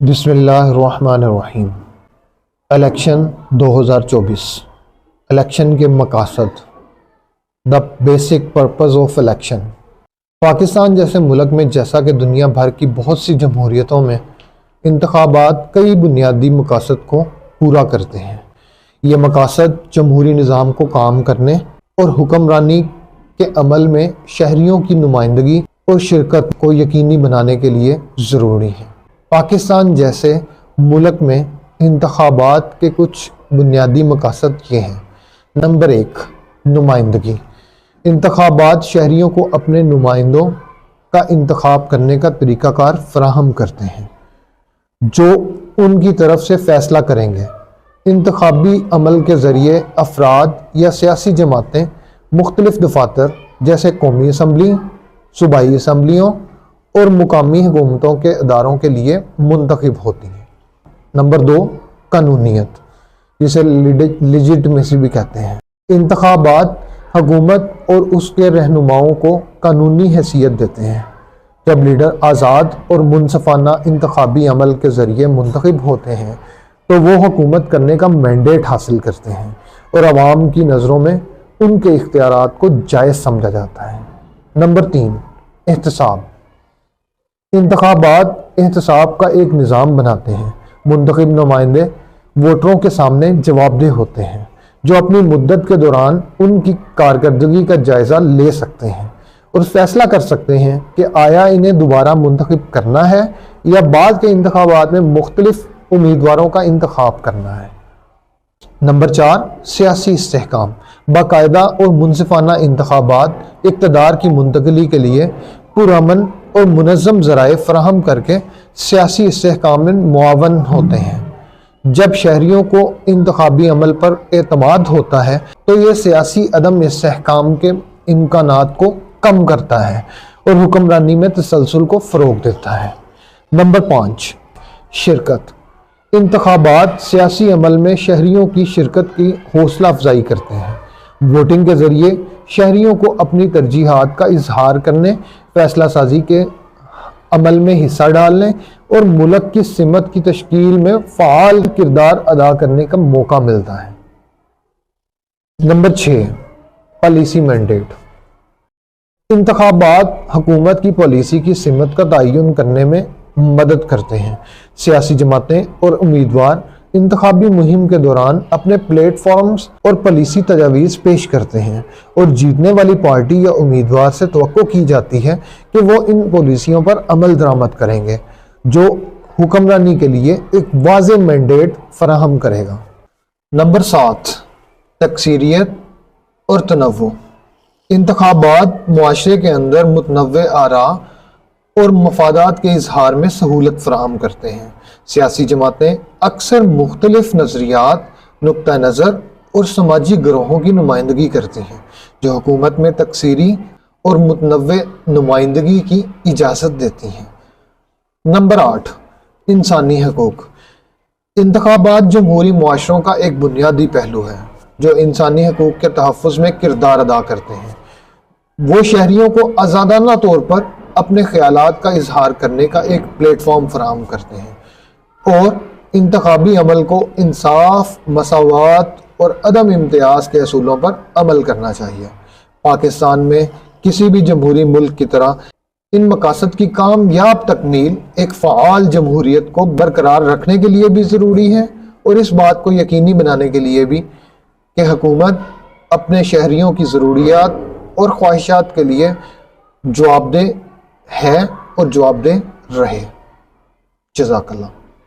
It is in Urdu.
بسم اللہ الرحمن الرحیم۔ الیکشن 2024 الیکشن کے مقاصد، the basic purpose of election. Pakistan جیسے ملک میں جیسا کہ دنیا بھر کی بہت سی جمہوریتوں میں انتخابات کئی بنیادی مقاصد کو پورا کرتے ہیں۔ یہ مقاصد جمہوری نظام کو کام کرنے اور حکمرانی کے عمل میں شہریوں کی نمائندگی اور شرکت کو یقینی بنانے کے لیے ضروری ہیں۔ پاکستان جیسے ملک میں انتخابات کے کچھ بنیادی مقاصد یہ ہیں۔ نمبر 1، نمائندگی۔ انتخابات شہریوں کو اپنے نمائندوں کا انتخاب کرنے کا طریقہ کار فراہم کرتے ہیں جو ان کی طرف سے فیصلہ کریں گے۔ انتخابی عمل کے ذریعے افراد یا سیاسی جماعتیں مختلف دفاتر جیسے قومی اسمبلی، صوبائی اسمبلیوں اور مقامی حکومتوں کے اداروں کے لیے منتخب ہوتی ہیں۔ نمبر 2، قانونیت، جسے لیجٹمیسی بھی کہتے ہیں۔ انتخابات حکومت اور اس کے رہنماؤں کو قانونی حیثیت دیتے ہیں۔ جب لیڈر آزاد اور منصفانہ انتخابی عمل کے ذریعے منتخب ہوتے ہیں تو وہ حکومت کرنے کا مینڈیٹ حاصل کرتے ہیں اور عوام کی نظروں میں ان کے اختیارات کو جائز سمجھا جاتا ہے۔ نمبر 3، احتساب۔ انتخابات احتساب کا ایک نظام بناتے ہیں۔ منتخب نمائندے ووٹروں کے سامنے جواب دہ ہوتے ہیں جو اپنی مدت کے دوران ان کی کارکردگی کا جائزہ لے سکتے ہیں اور فیصلہ کر سکتے ہیں کہ آیا انہیں دوبارہ منتخب کرنا ہے یا بعد کے انتخابات میں مختلف امیدواروں کا انتخاب کرنا ہے۔ نمبر 4، سیاسی استحکام۔ باقاعدہ اور منصفانہ انتخابات اقتدار کی منتقلی کے لیے پرامن اور منظم ذرائع فراہم کر کے سیاسی استحکام میں معاون ہوتے ہیں۔ جب شہریوں کو انتخابی عمل پر اعتماد ہوتا ہے تو یہ سیاسی عدم استحکام کے امکانات کو کم کرتا ہے اور حکمرانی میں تسلسل کو فروغ دیتا ہے۔ نمبر 5، شرکت۔ انتخابات سیاسی عمل میں شہریوں کی شرکت کی حوصلہ افزائی کرتے ہیں۔ ووٹنگ کے ذریعے شہریوں کو اپنی ترجیحات کا اظہار کرنے، فیصلہ سازی کے عمل میں حصہ ڈالنے اور ملک کی سمت کی تشکیل میں فعال کردار ادا کرنے کا موقع ملتا ہے۔ Number 6، policy mandate. انتخابات حکومت کی پالیسی کی سمت کا تعین کرنے میں مدد کرتے ہیں۔ سیاسی جماعتیں اور امیدوار انتخابی مہم کے دوران اپنے پلیٹ فارمز اور پالیسی تجاویز پیش کرتے ہیں اور جیتنے والی پارٹی یا امیدوار سے توقع کی جاتی ہے کہ وہ ان پالیسیوں پر عمل درآمد کریں گے جو حکمرانی کے لیے ایک واضح مینڈیٹ فراہم کرے گا۔ نمبر 7، تکثیریت اور تنوع۔ انتخابات معاشرے کے اندر متنوع آراء اور مفادات کے اظہار میں سہولت فراہم کرتے ہیں۔ سیاسی جماعتیں اکثر مختلف نظریات، نقطہ نظر اور سماجی گروہوں کی نمائندگی کرتی ہیں جو حکومت میں تکثیری اور متنوع نمائندگی کی اجازت دیتی ہیں۔ نمبر 8، انسانی حقوق۔ انتخابات جمہوری معاشروں کا ایک بنیادی پہلو ہے جو انسانی حقوق کے تحفظ میں کردار ادا کرتے ہیں۔ وہ شہریوں کو آزادانہ طور پر اپنے خیالات کا اظہار کرنے کا ایک پلیٹ فارم فراہم کرتے ہیں اور انتخابی عمل کو انصاف، مساوات اور عدم امتیاز کے اصولوں پر عمل کرنا چاہیے۔ پاکستان میں کسی بھی جمہوری ملک کی طرح ان مقاصد کی کامیاب تکمیل ایک فعال جمہوریت کو برقرار رکھنے کے لیے بھی ضروری ہے اور اس بات کو یقینی بنانے کے لیے بھی کہ حکومت اپنے شہریوں کی ضروریات اور خواہشات کے لیے جواب دہ ہے اور جواب دہ رہے۔ جزاک اللہ۔